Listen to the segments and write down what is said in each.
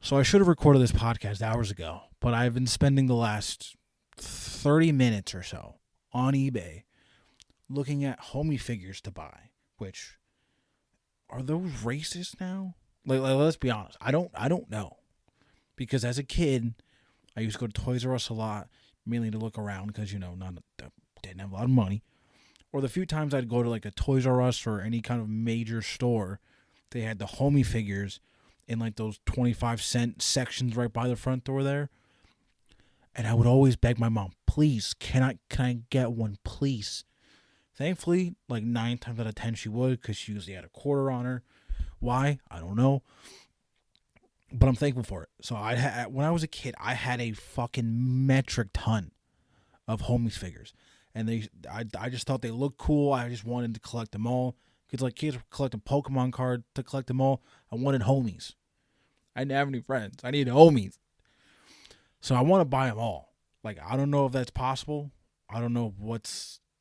So I should have recorded this podcast hours ago, but I've been spending the last 30 minutes or so on eBay looking at homie figures to buy, which are those racist now? Like let's be honest. I don't know. Because as a kid, I used to go to Toys R Us a lot, mainly to look around because, didn't have a lot of money. Or the few times I'd go to like a Toys R Us or any kind of major store, they had the homie figures in like those 25-cent sections right by the front door there. And I would always beg my mom, please, can I get one, please? Thankfully, like 9 times out of 10 she would, because she usually had a quarter on her. Why? I don't know. But I'm thankful for it. So when I was a kid, I had a fucking metric ton of homies figures. And I just thought they looked cool. I just wanted to collect them all. Because like kids were collecting Pokemon cards to collect them all. I wanted homies. I didn't have any friends. I needed homies. So I want to buy them all. Like, I don't know if that's possible. I don't know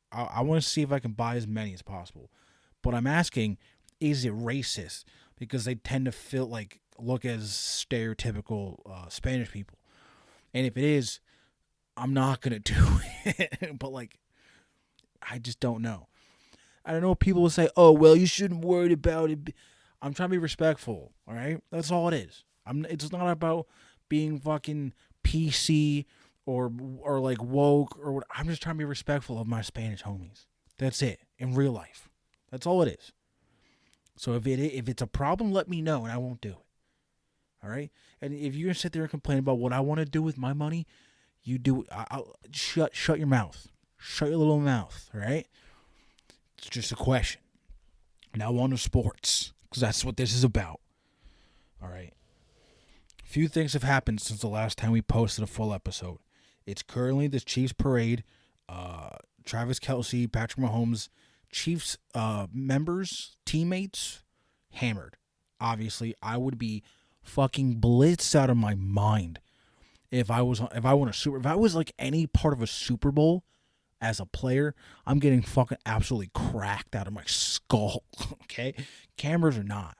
I want to see if I can buy as many as possible. But I'm asking, is it racist? Because they tend to look as stereotypical Spanish people. And if it is, I'm not going to do it. But like, I just don't know. I don't know. People will say, oh, well, you shouldn't worry about it. I'm trying to be respectful. All right. That's all it is. It's not about being fucking PC or like woke or what. I'm just trying to be respectful of my Spanish homies. That's it. In real life. That's all it is. So if it's a problem, let me know and I won't do it. All right? And if you're going to sit there and complain about what I want to do with my money, you do it. Shut your mouth. Shut your little mouth. All right? It's just a question. Now on to sports, because that's what this is about. All right? A few things have happened since the last time we posted a full episode. It's currently the Chiefs parade. Travis Kelce, Patrick Mahomes, Chiefs members, teammates, hammered. Obviously, I would be fucking blitzed out of my mind if I was like any part of a Super Bowl as a player. I'm getting fucking absolutely cracked out of my skull. Okay, cameras or not,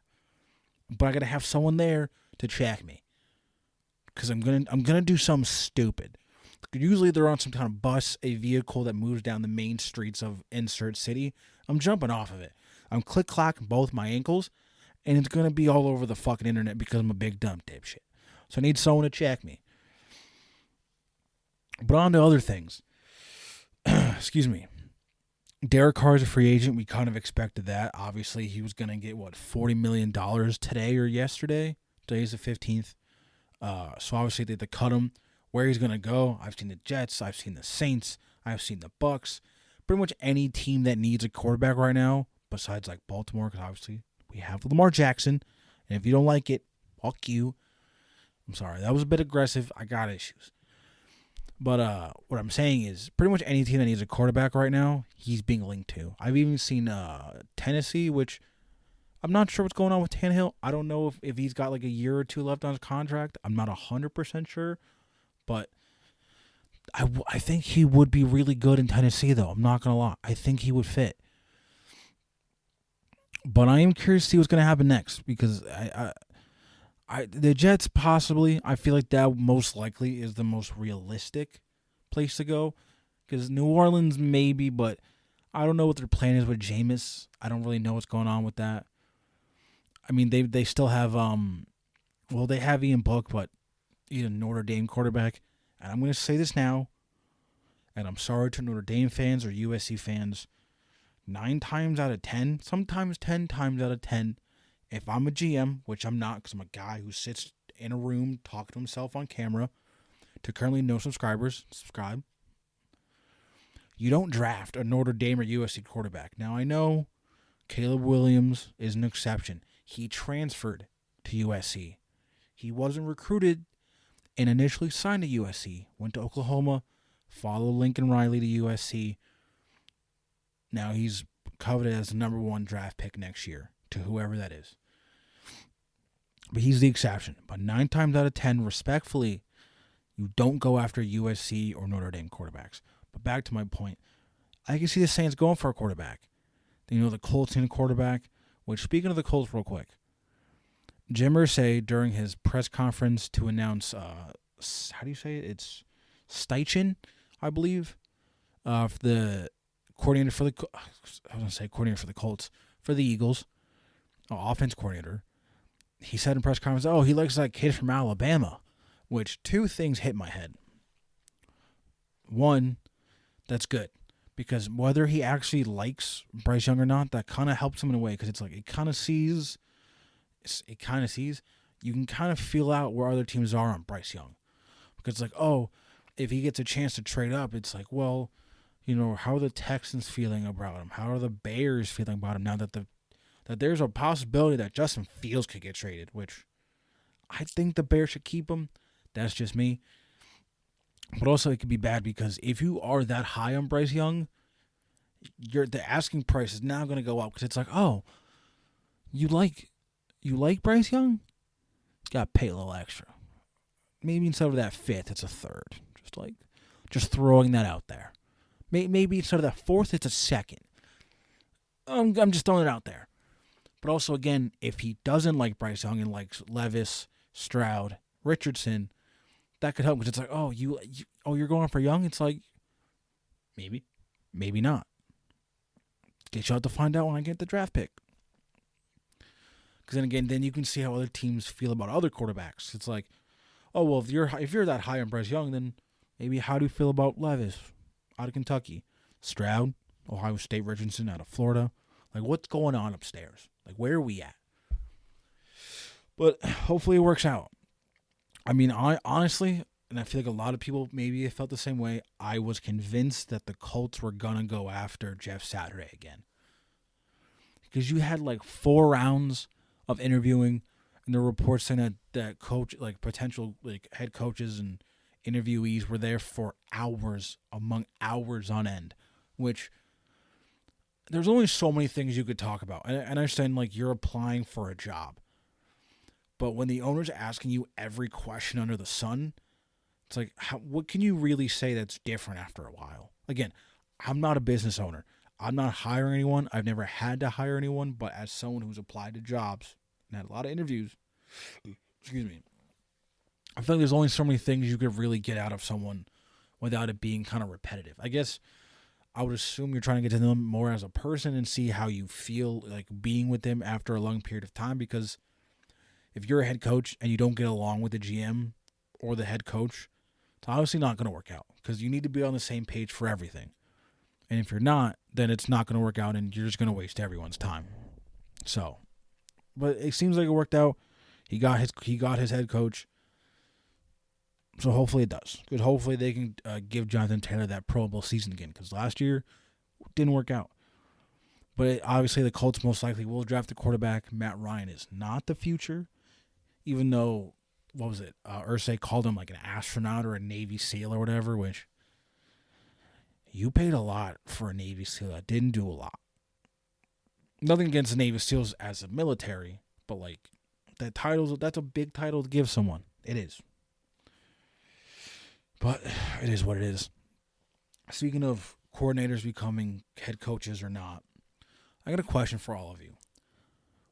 but I gotta have someone there to check me because I'm gonna do something stupid. Usually they're on some kind of bus, a vehicle that moves down the main streets of insert city. I'm jumping off of it. I'm click-clacking both my ankles, and it's going to be all over the fucking internet because I'm a big dumb dipshit. So I need someone to check me. But on to other things. Excuse me. Derek Carr is a free agent. We kind of expected that. Obviously, he was going to get, $40 million today or yesterday? Today's the 15th. So obviously they had to cut him. Where he's going to go, I've seen the Jets, I've seen the Saints, I've seen the Bucks. Pretty much any team that needs a quarterback right now, besides like Baltimore, because obviously we have Lamar Jackson. And if you don't like it, fuck you. I'm sorry, that was a bit aggressive. I got issues. But what I'm saying is pretty much any team that needs a quarterback right now, he's being linked to. I've even seen Tennessee, which I'm not sure what's going on with Tannehill. I don't know if he's got like a year or two left on his contract. I'm not 100% sure. But I think he would be really good in Tennessee, though. I'm not going to lie. I think he would fit. But I am curious to see what's going to happen next because the Jets possibly, I feel like that most likely is the most realistic place to go because New Orleans maybe, but I don't know what their plan is with Jameis. I don't really know what's going on with that. I mean, they still have, they have Ian Book, but he's a Notre Dame quarterback. And I'm going to say this now, and I'm sorry to Notre Dame fans or USC fans. 9 times out of 10, sometimes 10 times out of 10, if I'm a GM, which I'm not because I'm a guy who sits in a room talking to himself on camera, to currently no subscribers, subscribe. You don't draft a Notre Dame or USC quarterback. Now, I know Caleb Williams is an exception. He transferred to USC. He wasn't recruited and initially signed to USC. Went to Oklahoma, followed Lincoln Riley to USC. Now he's coveted as the number 1 draft pick next year to whoever that is. But he's the exception. But 9 times out of 10, respectfully, you don't go after USC or Notre Dame quarterbacks. But back to my point, I can see the Saints going for a quarterback. The Colts need a quarterback. Which, speaking of the Colts real quick, Jim Irsay, during his press conference to announce, how do you say it? It's Steichen, I believe, the coordinator for the, I was going to say coordinator for the Colts, for the Eagles, offense coordinator. He said in press conference, oh, he likes that kid from Alabama, which two things hit my head. One, that's good, because whether he actually likes Bryce Young or not, that kind of helps him in a way, because it's like it kind of sees, you can kind of feel out where other teams are on Bryce Young. Because it's like, oh, if he gets a chance to trade up, it's like, well, how are the Texans feeling about him? How are the Bears feeling about him now that there's a possibility that Justin Fields could get traded, which I think the Bears should keep him. That's just me. But also it could be bad, because if you are that high on Bryce Young, the asking price is now going to go up, because it's like, oh, you like Bryce Young? Got to pay a little extra. Maybe instead of that fifth, it's a third. Just throwing that out there. Maybe instead of that fourth, it's a second. I'm just throwing it out there. But also, again, if he doesn't like Bryce Young and likes Levis, Stroud, Richardson, that could help, because it's like, oh, you're going for Young? It's like, maybe not. Guess you'll have to find out when I get the draft pick. Because then you can see how other teams feel about other quarterbacks. It's like, oh, well, if you're that high on Bryce Young, then maybe how do you feel about Levis out of Kentucky, Stroud, Ohio State, Richardson out of Florida? Like, what's going on upstairs? Like, where are we at? But hopefully it works out. I mean, I honestly, and I feel like a lot of people maybe felt the same way, I was convinced that the Colts were going to go after Jeff Saturday again. Because you had like 4 rounds of interviewing, and the reports saying that coach, like potential like head coaches and interviewees were there for hours on end, which there's only so many things you could talk about. And I understand, like, you're applying for a job. But when the owner's asking you every question under the sun, it's like, what can you really say that's different after a while? Again, I'm not a business owner. I'm not hiring anyone. I've never had to hire anyone. But as someone who's applied to jobs and had a lot of interviews, I feel like there's only so many things you could really get out of someone without it being kind of repetitive. I guess I would assume you're trying to get to know them more as a person and see how you feel like being with them after a long period of time. Because if you're a head coach and you don't get along with the GM or the head coach, it's obviously not going to work out, because you need to be on the same page for everything. And if you're not, then it's not going to work out, and you're just going to waste everyone's time. So, but it seems like it worked out. He got his head coach. So hopefully it does. Because hopefully they can give Jonathan Taylor that Pro Bowl season again, because last year didn't work out. But obviously the Colts most likely will draft a quarterback. Matt Ryan is not the future, even though, what was it? Irsay called him like an astronaut or a Navy SEAL or whatever, which you paid a lot for a Navy SEAL that didn't do a lot. Nothing against the Navy SEALs as a military, but like that's a big title to give someone. It is. But it is what it is. Speaking of coordinators becoming head coaches or not, I got a question for all of you.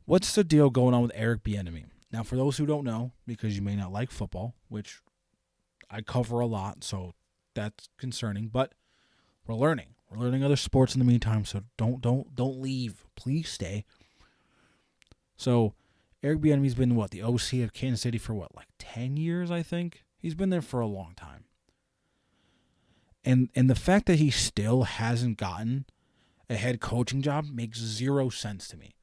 What's the deal going on with Eric Bieniemy? Now, for those who don't know, because you may not like football, which I cover a lot, so that's concerning, but we're learning. We're learning other sports in the meantime, so don't leave. Please stay. So, Eric Bieniemy's been the OC of Kansas City for 10 years, I think? He's been there for a long time. And the fact that he still hasn't gotten a head coaching job makes zero sense to me.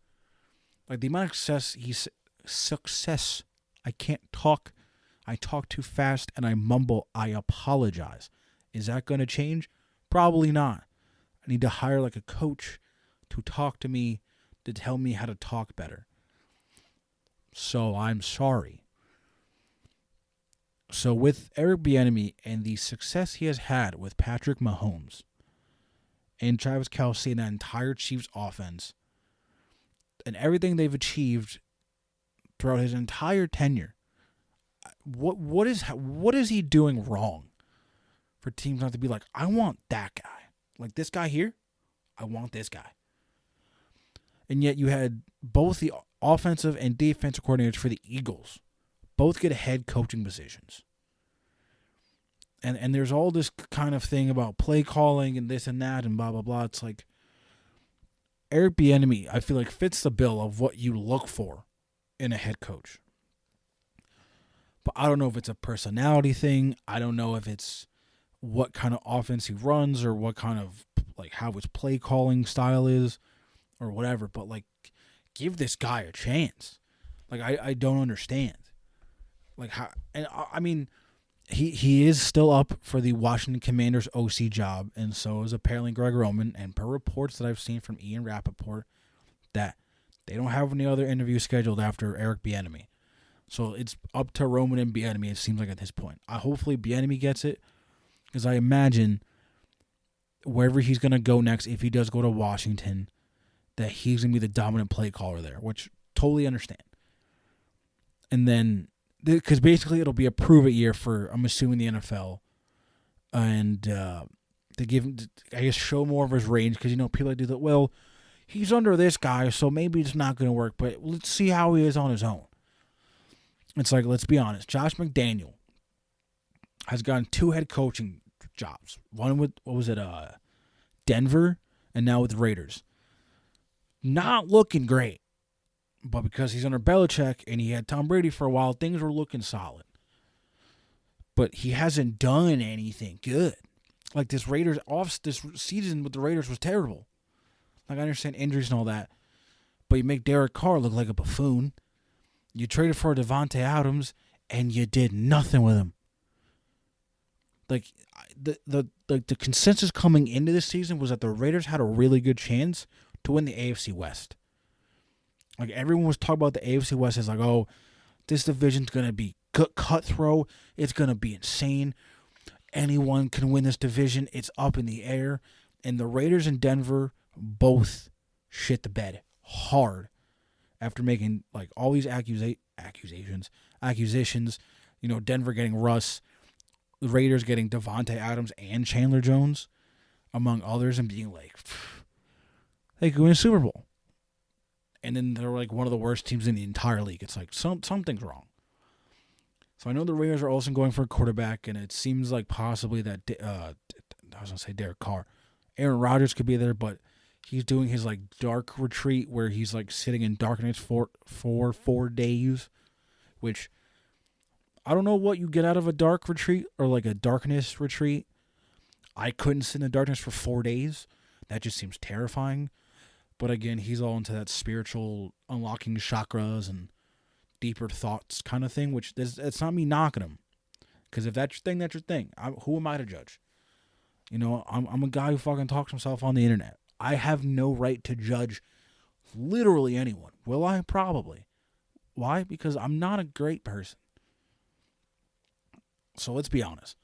Like, the amount of success, I can't talk. I talk too fast and I mumble. I apologize. Is that going to change? Probably not. I need to hire like a coach to talk to me, to tell me how to talk better. So I'm sorry. So with Eric Bieniemy and the success he has had with Patrick Mahomes and Travis Kelce and that entire Chiefs offense and everything they've achieved throughout his entire tenure, what is he doing wrong for teams not to be like, I want that guy. Like this guy here, I want this guy. And yet you had both the offensive and defensive coordinators for the Eagles both get head coaching positions. And there's all this kind of thing about play calling and this and that and blah, blah, blah. It's like Eric Bieniemy, I feel like, fits the bill of what you look for in a head coach. But I don't know if it's a personality thing. I don't know if it's what kind of offense he runs or what kind of, like, how his play calling style is or whatever. But, like, give this guy a chance. Like, I don't understand. Like, how, and I mean, he is still up for the Washington Commanders OC job, and so is apparently Greg Roman. And per reports that I've seen from Ian Rappaport, that they don't have any other interviews scheduled after Eric Bieniemy. So it's up to Roman and Bieniemy, it seems like, at this point. Hopefully Bieniemy gets it, because I imagine wherever he's going to go next, if he does go to Washington, that he's going to be the dominant play caller there, which totally understand. And then, because basically it'll be a prove-it year for, I'm assuming, the NFL. And to give him, I guess, show more of his range, because, people like do that, well, he's under this guy, so maybe it's not going to work, but let's see how he is on his own. It's like, let's be honest, Josh McDaniel has gotten 2 head coaching jobs. One with, Denver, and now with the Raiders. Not looking great. But because he's under Belichick and he had Tom Brady for a while, things were looking solid. But he hasn't done anything good. Like, this season with the Raiders was terrible. Like, I understand injuries and all that, but you make Derek Carr look like a buffoon. You traded for Devontae Adams, and you did nothing with him. Like, the consensus coming into this season was that the Raiders had a really good chance to win the AFC West. Like, everyone was talking about the AFC West as like, oh, this division's going to be cutthroat. It's going to be insane. Anyone can win this division. It's up in the air. And the Raiders and Denver both shit the bed hard after making, like, all these accusations. Denver getting Russ, the Raiders getting Devontae Adams and Chandler Jones, among others, and being like, they could win a Super Bowl. And then they're like one of the worst teams in the entire league. It's like something's wrong. So I know the Raiders are also going for a quarterback, and it seems like possibly that I was gonna say Derek Carr, Aaron Rodgers could be there, but he's doing his, like, dark retreat where he's, like, sitting in darkness for 4 days, which I don't know what you get out of a dark retreat or, like, a darkness retreat. I couldn't sit in the darkness for 4 days. That just seems terrifying. But again, he's all into that spiritual unlocking chakras and deeper thoughts kind of thing, which it's not me knocking him. Because if that's your thing, that's your thing. Who am I to judge? I'm a guy who fucking talks himself on the internet. I have no right to judge literally anyone. Will I? Probably. Why? Because I'm not a great person. So let's be honest.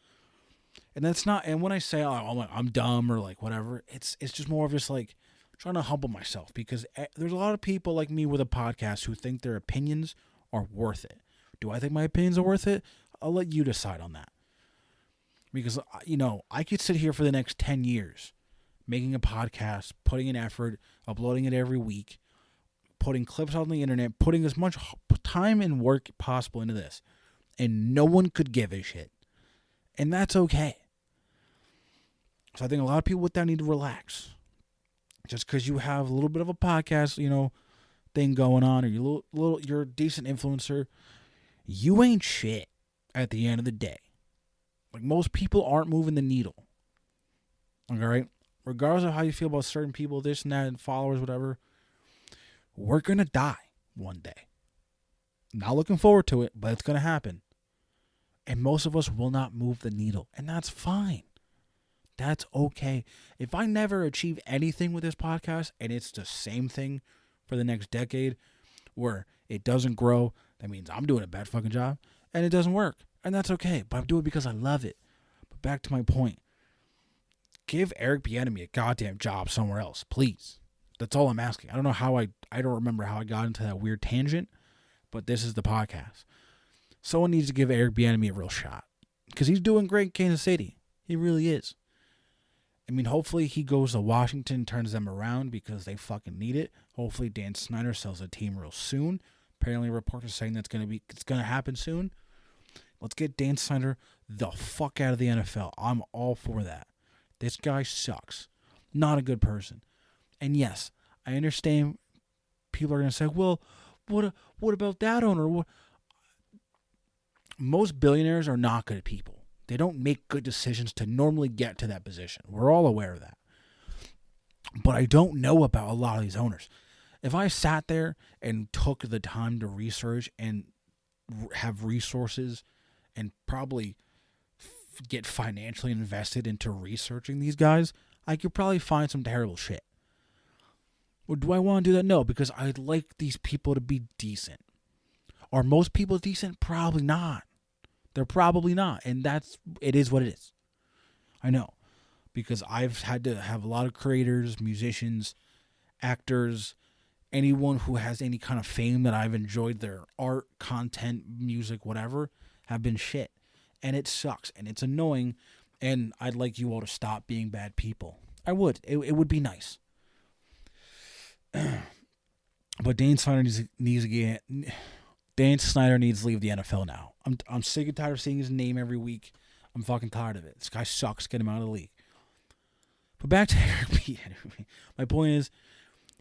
And that's not, and when I say, oh, I'm dumb or like whatever, it's just more of just like trying to humble myself, because there's a lot of people like me with a podcast who think their opinions are worth it. Do I think my opinions are worth it? I'll let you decide on that. Because, I could sit here for the next 10 years making a podcast, putting in effort, uploading it every week, putting clips on the internet, putting as much time and work possible into this, and no one could give a shit. And that's okay. So I think a lot of people with that need to relax. Just because you have a little bit of a podcast, thing going on, or you're a decent influencer, you ain't shit at the end of the day. Like, most people aren't moving the needle. All right? Regardless of how you feel about certain people, this and that, and followers, whatever, we're going to die one day. Not looking forward to it, but it's going to happen. And most of us will not move the needle. And that's fine. That's okay. If I never achieve anything with this podcast, and it's the same thing for the next decade, where it doesn't grow, that means I'm doing a bad fucking job, and it doesn't work. And that's okay. But I'm doing it because I love it. But back to my point. Give Eric Bieniemy a goddamn job somewhere else, please. That's all I'm asking. I don't know how I don't remember how I got into that weird tangent, but this is the podcast. Someone needs to give Eric Bieniemy a real shot, because he's doing great in Kansas City. He really is. I mean, hopefully he goes to Washington, turns them around because they fucking need it. Hopefully Dan Snyder sells a team real soon. Apparently reports are saying it's gonna happen soon. Let's get Dan Snyder the fuck out of the NFL. I'm all for that. This guy sucks. Not a good person. And yes, I understand people are gonna say, well, what about that owner? Most billionaires are not good people. They don't make good decisions to normally get to that position. We're all aware of that. But I don't know about a lot of these owners. If I sat there and took the time to research and have resources and probably get financially invested into researching these guys, I could probably find some terrible shit. Or do I want to do that? No, because I'd like these people to be decent. Are most people decent? Probably not. They're probably not. And it is what it is. I know. Because I've had to have a lot of creators, musicians, actors, anyone who has any kind of fame that I've enjoyed their art, content, music, whatever, have been shit. And it sucks. And it's annoying. And I'd like you all to stop being bad people. I would. It would be nice. But Dan Snyder needs to get... Dan Snyder needs to leave the NFL now. I'm sick and tired of seeing his name every week. I'm fucking tired of it. This guy sucks. Get him out of the league. But back to Eric B. My point is,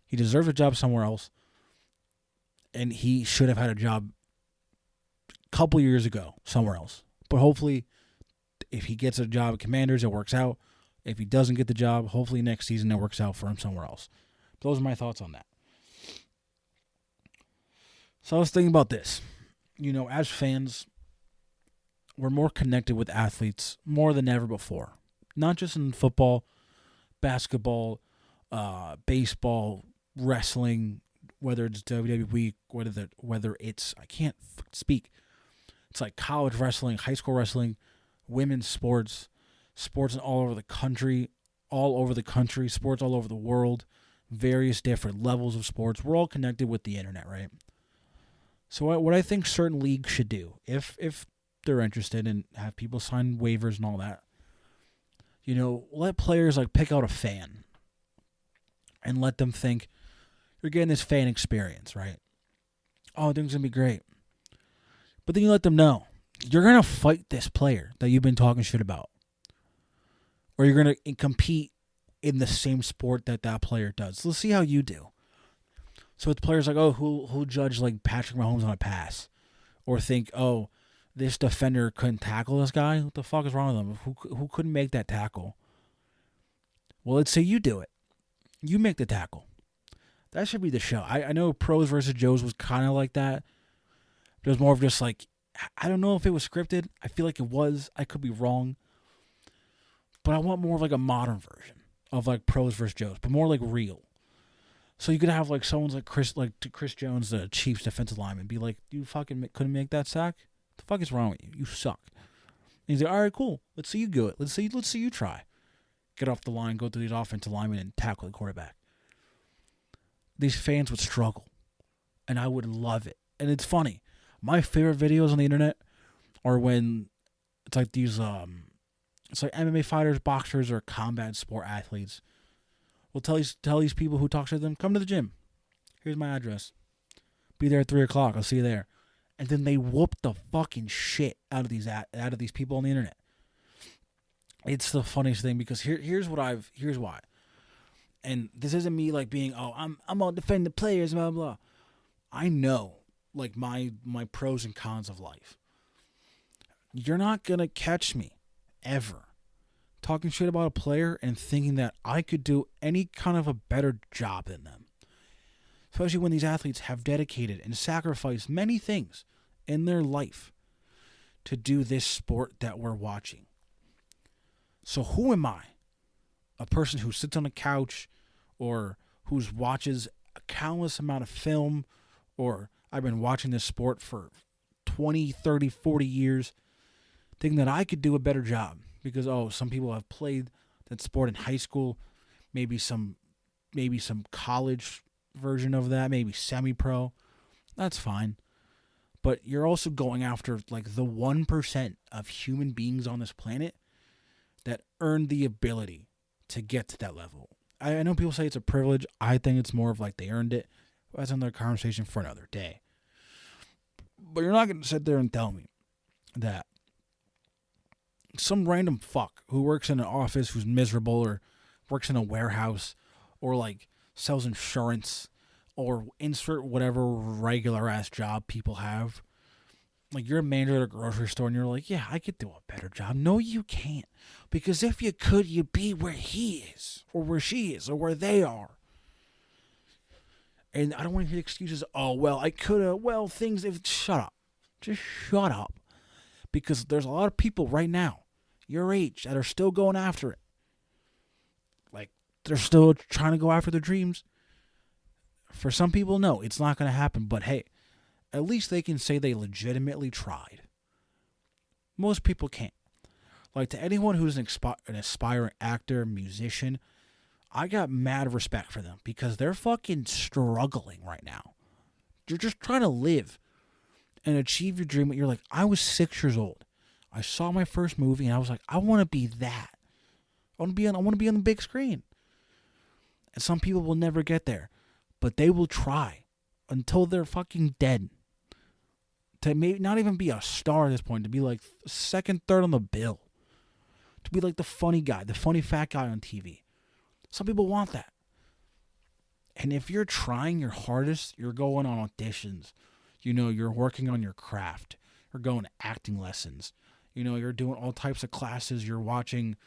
he deserves a job somewhere else, and he should have had a job a couple years ago somewhere else. But hopefully, if he gets a job at Commanders, it works out. If he doesn't get the job, hopefully next season it works out for him somewhere else. Those are my thoughts on that. So I was thinking about this. You know, as fans, we're more connected with athletes more than ever before. Not just in football, basketball, baseball, wrestling, whether it's WWE, whether it's I can't speak. It's like college wrestling, high school wrestling, women's sports all over the country, sports all over the world, various different levels of sports. We're all connected with the internet, right? So what I think certain leagues should do, if they're interested and have people sign waivers and all that, you know, let players like pick out a fan and let them think you're getting this fan experience, right? Oh, things gonna be great. But then you let them know you're gonna fight this player that you've been talking shit about, or you're gonna compete in the same sport that player does. Let's see how you do. So it's players like, oh, who'll judge like Patrick Mahomes on a pass, or think, oh, this defender couldn't tackle this guy. What the fuck is wrong with him? Who couldn't make that tackle? Well, let's say you do it. You make the tackle. That should be the show. I know Pros versus Joes was kind of like that. It was more of just like, I don't know if it was scripted. I feel like it was. I could be wrong. But I want more of like a modern version of like Pros versus Joes, but more like real. So you could have like someone's like Chris Jones, the Chiefs defensive lineman, be like, you fucking couldn't make that sack? What the fuck is wrong with you? You suck. And he's like, all right, cool. Let's see you do it. Let's see you try. Get off the line, go through these offensive linemen and tackle the quarterback. These fans would struggle, and I would love it. And it's funny. My favorite videos on the internet are when it's like these, it's like MMA fighters, boxers, or combat sport athletes. We'll tell these people who talk to them, come to the gym. Here's my address. Be there at 3 o'clock. I'll see you there. And then they whoop the fucking shit out of these people on the internet. It's the funniest thing because here's why. And this isn't me like being, oh, I'm gonna defend the players, blah blah. I know like my pros and cons of life. You're not gonna catch me ever talking shit about a player and thinking that I could do any kind of a better job than them. Especially when these athletes have dedicated and sacrificed many things in their life to do this sport that we're watching. So who am I? A person who sits on a couch or who watches a countless amount of film, or I've been watching this sport for 20, 30, 40 years, thinking that I could do a better job. Because, oh, some people have played that sport in high school, maybe some college version of that, maybe semi-pro. That's fine. But you're also going after like the 1% of human beings on this planet that earned the ability to get to that level. I know people say it's a privilege. I think it's more of like they earned it. That's another conversation for another day. But you're not going to sit there and tell me that some random fuck who works in an office who's miserable or works in a warehouse or like sells insurance or insert whatever regular ass job people have. Like you're a manager at a grocery store and you're like, yeah, I could do a better job. No, you can't. Because if you could, you'd be where he is or where she is or where they are. And I don't want to hear excuses. Oh, well, I could have. Well, things. Shut up. Just shut up. Because there's a lot of people right now, your age, that are still going after it. Like, they're still trying to go after their dreams. For some people, no, it's not going to happen. But hey, at least they can say they legitimately tried. Most people can't. Like, to anyone who's an aspiring actor, musician, I got mad respect for them because they're fucking struggling right now. You're just trying to live and achieve your dream. You're like, I was 6 years old. I saw my first movie and I was like, I want to be that. I want to be on the big screen. And some people will never get there, but they will try until they're fucking dead. To maybe not even be a star at this point, to be like second, third on the bill. To be like the funny guy, the funny fat guy on TV. Some people want that. And if you're trying your hardest, you're going on auditions. You know, you're working on your craft. You're going to acting lessons. You know, you're doing all types of classes. You're watching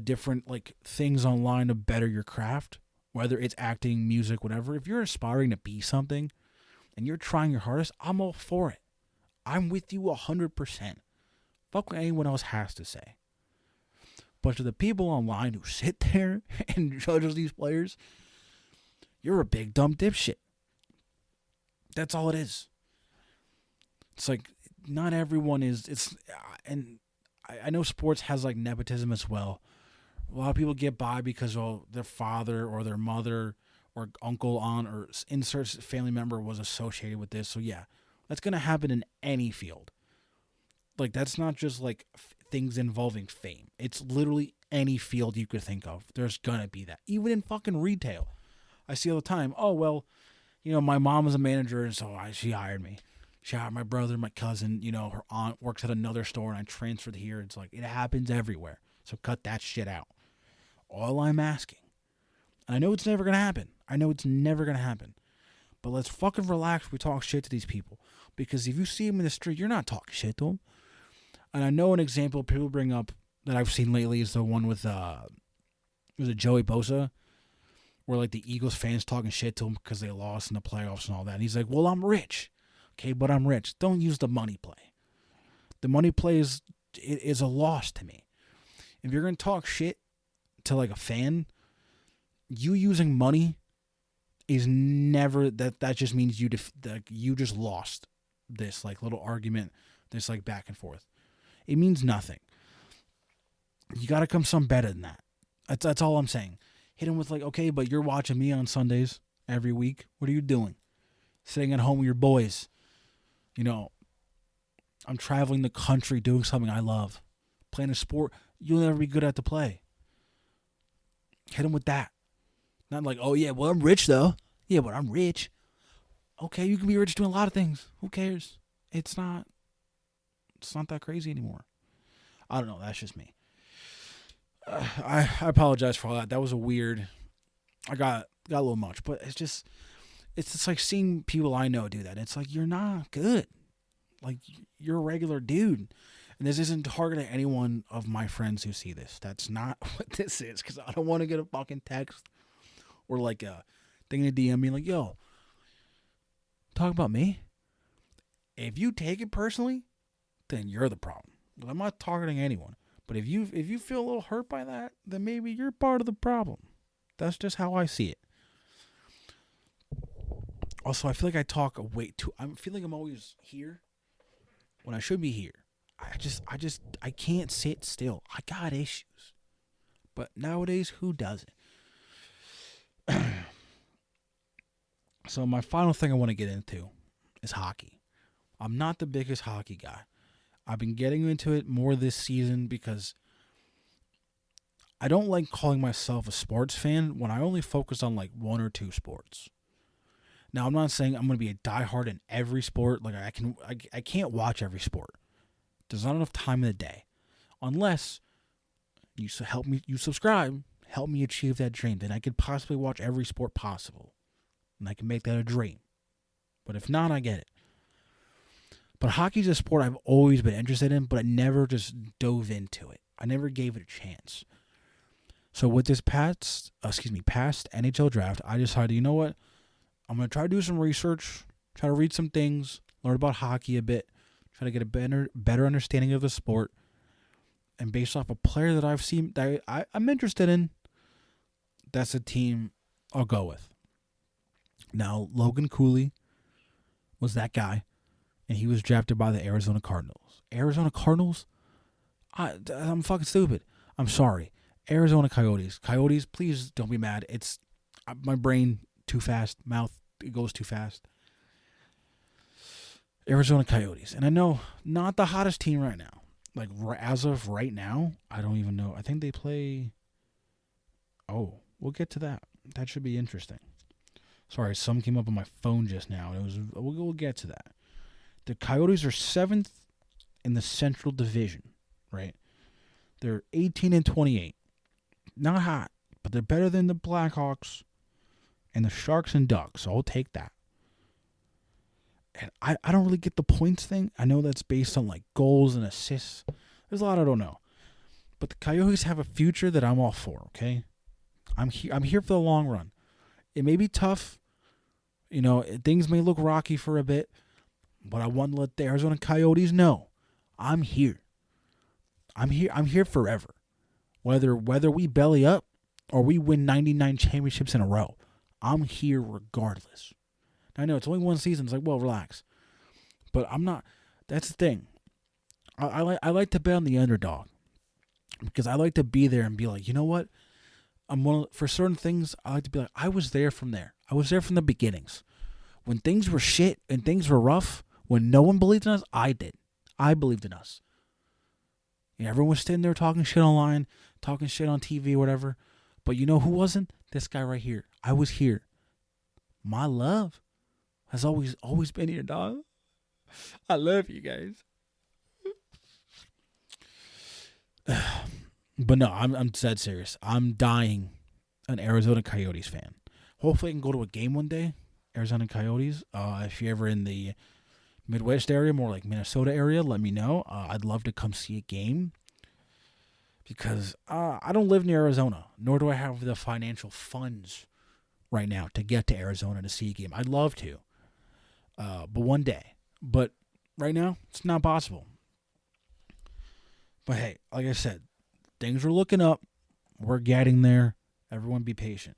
different like things online to better your craft. Whether it's acting, music, whatever. If you're aspiring to be something and you're trying your hardest, I'm all for it. I'm with you 100%. Fuck what anyone else has to say. But to the people online who sit there and judge these players, you're a big dumb dipshit. That's all it is. It's like not everyone is. And I know sports has like nepotism as well. A lot of people get by because their father or their mother or uncle, aunt, or insert family member was associated with this. So yeah, that's gonna happen in any field. Like that's not just like things involving fame. It's literally any field you could think of. There's gonna be that. Even in fucking retail. I see all the time, oh, well, you know, my mom was a manager and so she hired me. She hired my brother, my cousin, you know, her aunt works at another store and I transferred here. It's like, it happens everywhere. So cut that shit out. All I'm asking, and I know it's never gonna happen. But let's fucking relax when we talk shit to these people. Because if you see them in the street, you're not talking shit to them. And I know an example people bring up that I've seen lately is the one with was it Joey Bosa, where like the Eagles fans talking shit to him because they lost in the playoffs and all that. And he's like, well, I'm rich. Okay, but I'm rich. Don't use the money play. The money play is a loss to me. If you're going to talk shit to like a fan, you using money is never, that just means you just lost this like little argument, this like back and forth. It means nothing. You got to come some better than that. That's all I'm saying. Hit him with like, okay, but you're watching me on Sundays every week. What are you doing? Sitting at home with your boys. You know, I'm traveling the country doing something I love. Playing a sport you'll never be good at to play. Hit him with that. Not like, oh yeah, well I'm rich though. Yeah, but I'm rich. Okay, you can be rich doing a lot of things. Who cares? It's not that crazy anymore. I don't know. That's just me. I apologize for all that. That was a weird. I got a little much, but it's just like seeing people I know do that. It's like you're not good. Like you're a regular dude, and this isn't targeted at any one of my friends who see this. That's not what this is, because I don't want to get a fucking text or like a thing in the DM being like, "Yo, talk about me." If you take it personally, then you're the problem. I'm not targeting anyone. But if you feel a little hurt by that, then maybe you're part of the problem. That's just how I see it. Also, I feel like I talk way too. I feel like I'm always here when I should be here. I can't sit still. I got issues. But nowadays, who doesn't? So my final thing I want to get into is hockey. I'm not the biggest hockey guy. I've been getting into it more this season because I don't like calling myself a sports fan when I only focus on like one or two sports. Now, I'm not saying I'm going to be a diehard in every sport. Like I can't watch every sport. There's not enough time in the day, unless you subscribe, help me achieve that dream. Then I could possibly watch every sport possible, and I can make that a dream. But if not, I get it. But hockey's a sport I've always been interested in, but I never just dove into it. I never gave it a chance. So with this past NHL draft, I decided, you know what? I'm going to try to do some research, try to read some things, learn about hockey a bit, try to get a better understanding of the sport. And based off a player that I've seen that I'm interested in, that's a team I'll go with. Now, Logan Cooley was that guy, and he was drafted by the Arizona Cardinals. Arizona Cardinals? I'm fucking stupid. I'm sorry. Arizona Coyotes. Coyotes, please don't be mad. It's my brain too fast. Mouth, it goes too fast. Arizona Coyotes. And I know, not the hottest team right now. Like, as of right now, I don't even know. I think they play... Oh, we'll get to that. That should be interesting. Sorry, something came up on my phone just now. We'll get to that. The Coyotes are 7th in the Central Division, right? They're 18-28. Not hot, but they're better than the Blackhawks and the Sharks and Ducks, so I'll take that. And I don't really get the points thing. I know that's based on like goals and assists. There's a lot I don't know. But the Coyotes have a future that I'm all for, okay? I'm here for the long run. It may be tough. You know, things may look rocky for a bit. But I want to let the Arizona Coyotes know I'm here. I'm here forever. Whether we belly up or we win 99 championships in a row, I'm here regardless. I know it's only one season. It's like, well, relax. But I'm not. That's the thing. I like to bet on the underdog because I like to be there and be like, you know what? For certain things, I like to be like, I was there from there. I was there from the beginnings. When things were shit and things were rough, when no one believed in us, I did. I believed in us. Yeah, everyone was sitting there talking shit online, talking shit on TV, whatever. But you know who wasn't? This guy right here. I was here. My love has always been here, dog. I love you guys. But no, I'm dead serious. I'm dying an Arizona Coyotes fan. Hopefully I can go to a game one day. Arizona Coyotes. If you're ever in the Midwest area, more like Minnesota area, let me know. I'd love to come see a game. Because I don't live near Arizona, nor do I have the financial funds right now to get to Arizona to see a game. I'd love to. But one day. But right now, it's not possible. But hey, like I said, things are looking up. We're getting there. Everyone be patient.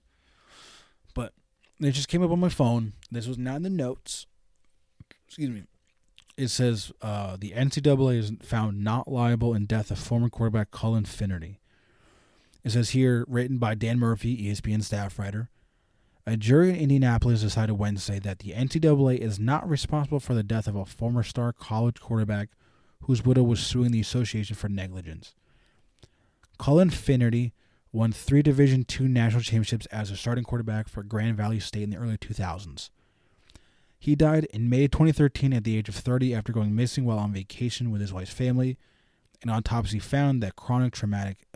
But it just came up on my phone. This was not in the notes. Excuse me. It says the NCAA is found not liable in death of former quarterback Cullen Finnerty. It says here, written by Dan Murphy, ESPN staff writer. A jury in Indianapolis decided Wednesday that the NCAA is not responsible for the death of a former star college quarterback whose widow was suing the association for negligence. Cullen Finnerty won 3 Division II national championships as a starting quarterback for Grand Valley State in the early 2000s. He died in May 2013 at the age of 30 after going missing while on vacation with his wife's family. An autopsy found that chronic traumatic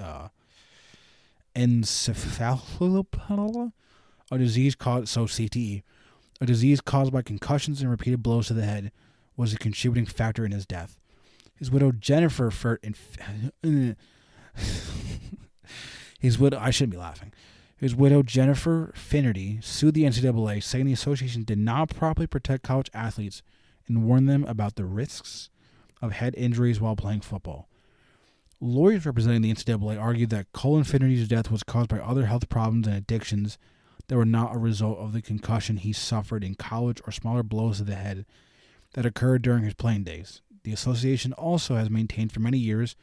encephalopathy, a disease caused CTE, a disease caused by concussions and repeated blows to the head, was a contributing factor in his death. His widow Jennifer I shouldn't be laughing. His widow Jennifer Finnerty sued the NCAA, saying the association did not properly protect college athletes and warn them about the risks of head injuries while playing football. Lawyers representing the NCAA argued that Cullen Finnerty's death was caused by other health problems and addictions that were not a result of the concussion he suffered in college or smaller blows to the head that occurred during his playing days. The association also has maintained for many years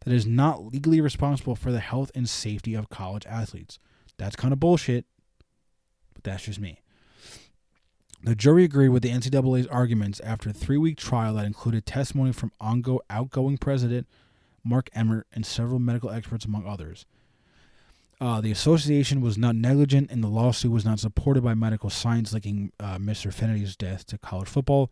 that it is not legally responsible for the health and safety of college athletes. That's kind of bullshit, but that's just me. The jury agreed with the NCAA's arguments after a 3-week trial that included testimony from outgoing president Mark Emmert and several medical experts, among others. The association was not negligent, and the lawsuit was not supported by medical science linking Mr. Finnerty's death to college football.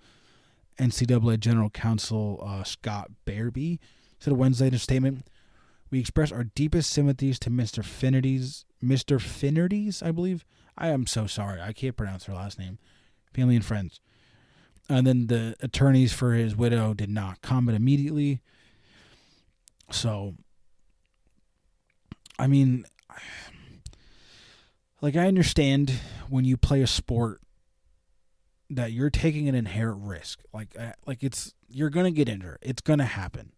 NCAA General Counsel Scott Bearby said Wednesday in a statement, "We express our deepest sympathies to Mr. Finnerty's, I believe. I am so sorry. I can't pronounce her last name. Family and friends." And then the attorneys for his widow did not comment immediately. So, I mean, like, I understand when you play a sport that you're taking an inherent risk. Like it's, you're going to get injured. It's going to happen.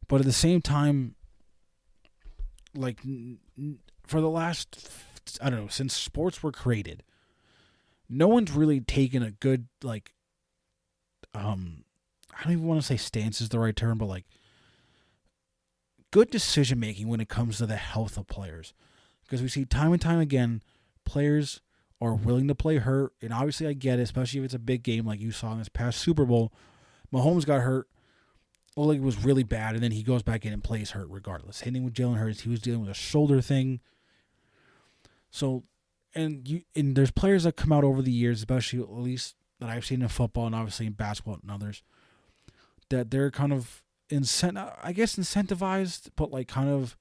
But at the same time, like, for the last, I don't know, since sports were created, no one's really taken a good, like, I don't even want to say stance is the right term, but like good decision making when it comes to the health of players. Because we see time and time again, players are willing to play hurt, and obviously I get it, especially if it's a big game like you saw in this past Super Bowl. Mahomes got hurt, like it was really bad, and then he goes back in and plays hurt regardless. Same thing with Jalen Hurts, he was dealing with a shoulder thing. So, and there's players that come out over the years, especially at least that I've seen in football and obviously in basketball and others, that they're kind of incentivized, but like kind of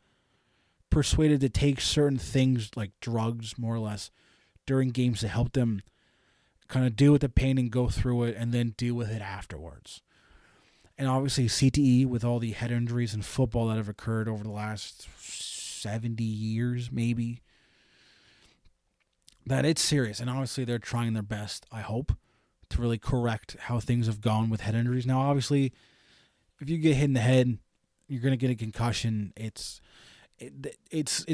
persuaded to take certain things like drugs, more or less, during games to help them kind of deal with the pain and go through it and then deal with it afterwards. And obviously CTE, with all the head injuries in football that have occurred over the last 70 years, maybe, that it's serious. And obviously they're trying their best, I hope, to really correct how things have gone with head injuries. Now, obviously, if you get hit in the head, you're going to get a concussion. It's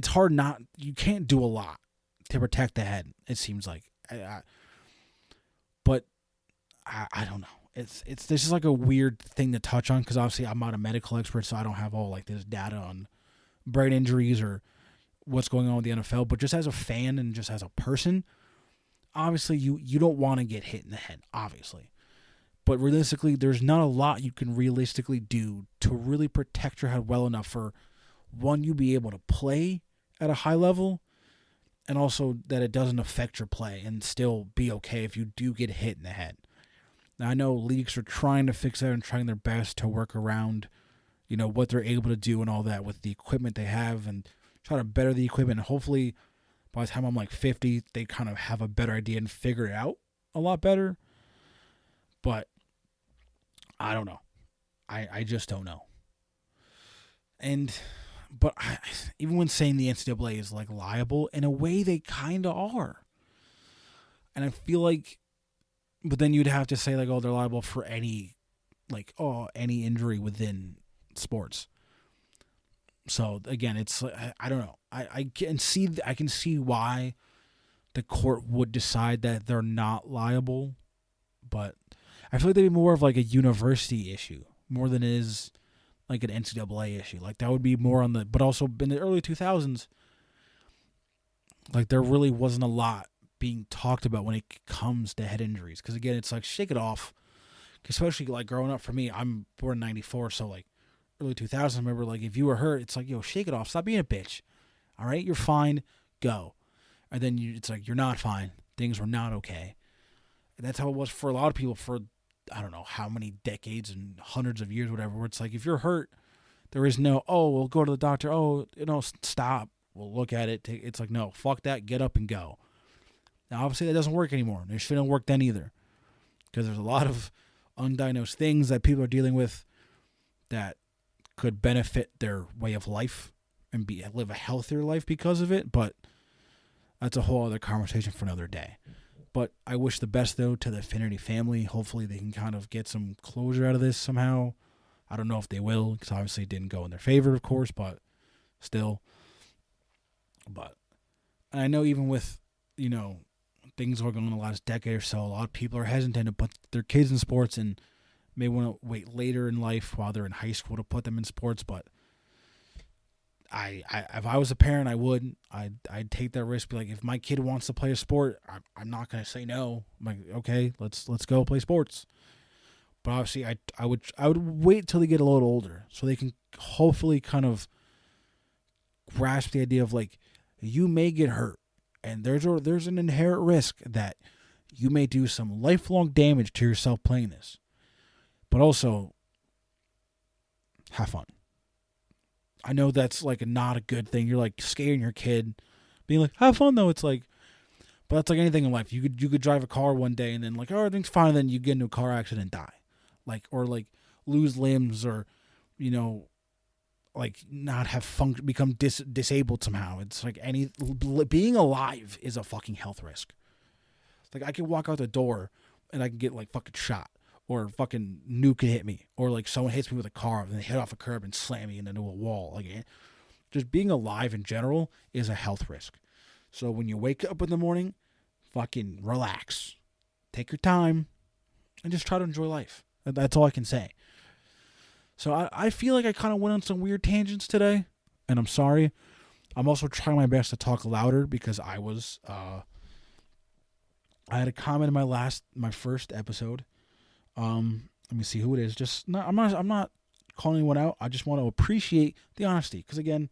hard not, you can't do a lot to protect the head, it seems like. But I don't know. It's this is like a weird thing to touch on because obviously I'm not a medical expert, so I don't have all like this data on brain injuries or what's going on with the NFL. But just as a fan and just as a person, obviously you don't want to get hit in the head, obviously. But realistically, there's not a lot you can realistically do to really protect your head well enough for, one, you be able to play at a high level, and also that it doesn't affect your play and still be okay if you do get hit in the head. Now, I know leagues are trying to fix that and trying their best to work around, what they're able to do and all that with the equipment they have and try to better the equipment. And hopefully, by the time I'm like 50, they kind of have a better idea and figure it out a lot better. But I don't know. I just don't know. But even when saying the NCAA is like liable, in a way they kind of are. And I feel like, but then you'd have to say like, oh, they're liable for any injury within sports. So again, it's, I don't know. I can see why the court would decide that they're not liable, but I feel like they'd be more of like a university issue more than it is like an NCAA issue. Like that would be more on but also in the early 2000s, like there really wasn't a lot being talked about when it comes to head injuries. Because again, it's like, shake it off. Especially like growing up for me, I'm born in 94, so like early 2000s, I remember like if you were hurt, it's like, yo, shake it off. Stop being a bitch. All right, you're fine. Go. And then it's like, you're not fine. Things were not okay. And that's how it was for a lot of people for, I don't know how many decades and hundreds of years, whatever, where it's like, if you're hurt, there is no, oh, we'll go to the doctor. Oh, stop. We'll look at it. It's like, no, fuck that. Get up and go. Now, obviously, that doesn't work anymore. It shouldn't work then either. Because there's a lot of undiagnosed things that people are dealing with that could benefit their way of life and live a healthier life because of it. But that's a whole other conversation for another day. But I wish the best, though, to the Finnerty family. Hopefully they can kind of get some closure out of this somehow. I don't know if they will, because obviously it didn't go in their favor, of course, but still. But I know even with, things going on in the last decade or so, a lot of people are hesitant to put their kids in sports and may want to wait later in life while they're in high school to put them in sports. But I if I was a parent, I would. I'd take that risk. Be like, if my kid wants to play a sport, I'm not going to say no. I'm like, okay, let's go play sports. But obviously, I would wait till they get a little older so they can hopefully kind of grasp the idea of like you may get hurt, and there's an inherent risk that you may do some lifelong damage to yourself playing this. But also, have fun. I know that's like not a good thing. You're like scaring your kid, being like, have fun though. It's like, but that's like anything in life. You could drive a car one day and then like, oh, everything's fine, and then you get into a car accident and die, like, or like lose limbs, or like not have become disabled somehow. It's like being alive is a fucking health risk. Like I can walk out the door and I can get like fucking shot, or fucking nuke could hit me, or like someone hits me with a car and they hit off a curb and slam me into a wall. Like just being alive in general is a health risk. So when you wake up in the morning, fucking relax, take your time, and just try to enjoy life. That's all I can say. So I feel like I kind of went on some weird tangents today, and I'm sorry. I'm also trying my best to talk louder because I had a comment in my first episode. Let me see who it is. I'm not calling anyone out. I just want to appreciate the honesty, because again,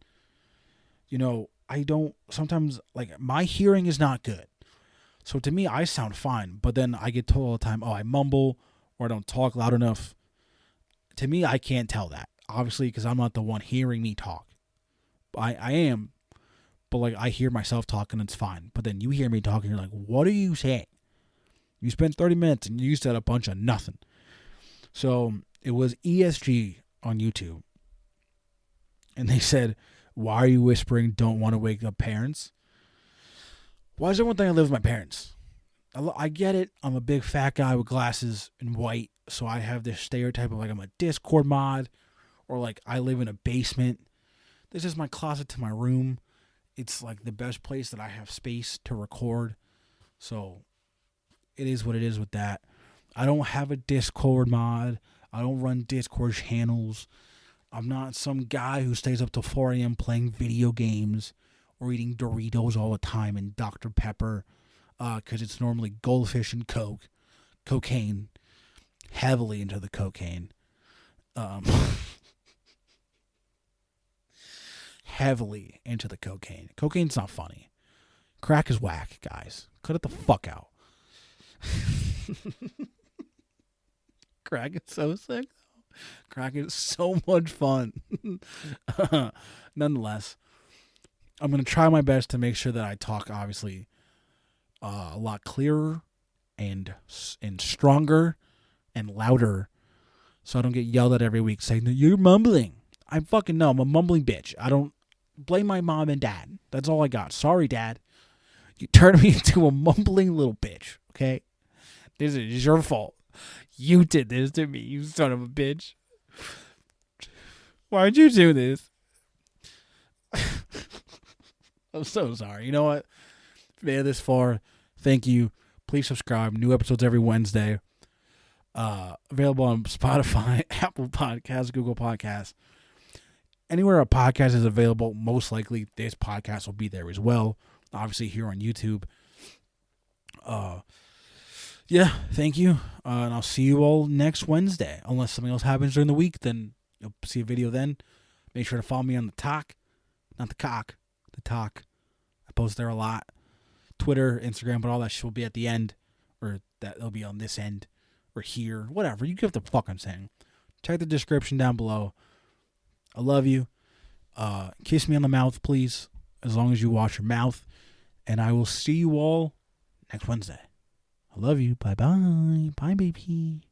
I don't sometimes, like, my hearing is not good. So to me, I sound fine, but then I get told all the time, oh, I mumble or I don't talk loud enough. To me, I can't tell that, obviously, because I'm not the one hearing me talk. I am, but like I hear myself talking, it's fine. But then you hear me talking, you're like, what are you saying? You spent 30 minutes and you said a bunch of nothing. So it was ESG on YouTube. And they said, why are you whispering don't want to wake up parents? Why does everyone think I live with my parents? I get it. I'm a big fat guy with glasses and white. So I have this stereotype of like I'm a Discord mod, or like I live in a basement. This is my closet to my room. It's like the best place that I have space to record. So it is what it is with that. I don't have a Discord mod. I don't run Discord channels. I'm not some guy who stays up till 4 a.m. playing video games or eating Doritos all the time and Dr. Pepper, because it's normally goldfish and cocaine. Heavily into the cocaine. Heavily into the cocaine. Cocaine's not funny. Crack is whack, guys. Cut it the fuck out. Crack is so sick. Crack is so much fun. Nonetheless, I'm going to try my best to make sure that I talk, obviously, a lot clearer and stronger and louder, so I don't get yelled at every week saying that you're mumbling. I'm a mumbling bitch. I don't blame my mom and dad. That's all I got. Sorry, Dad. You turned me into a mumbling little bitch, okay? This is your fault. You did this to me, you son of a bitch. Why'd you do this? I'm so sorry. You know what? If you made it this far, thank you. Please subscribe. New episodes every Wednesday. Available on Spotify, Apple Podcasts, Google Podcasts. Anywhere a podcast is available, most likely this podcast will be there as well. Obviously here on YouTube. Yeah, thank you. And I'll see you all next Wednesday. Unless something else happens during the week, then you'll see a video then. Make sure to follow me on the talk. Not the cock. The talk. I post there a lot. Twitter, Instagram, but all that shit will be at the end. Or that'll be on this end. Or here. Whatever. You get the fuck I'm saying. Check the description down below. I love you. Kiss me on the mouth, please. As long as you wash your mouth. And I will see you all next Wednesday. I love you. Bye-bye. Bye, baby.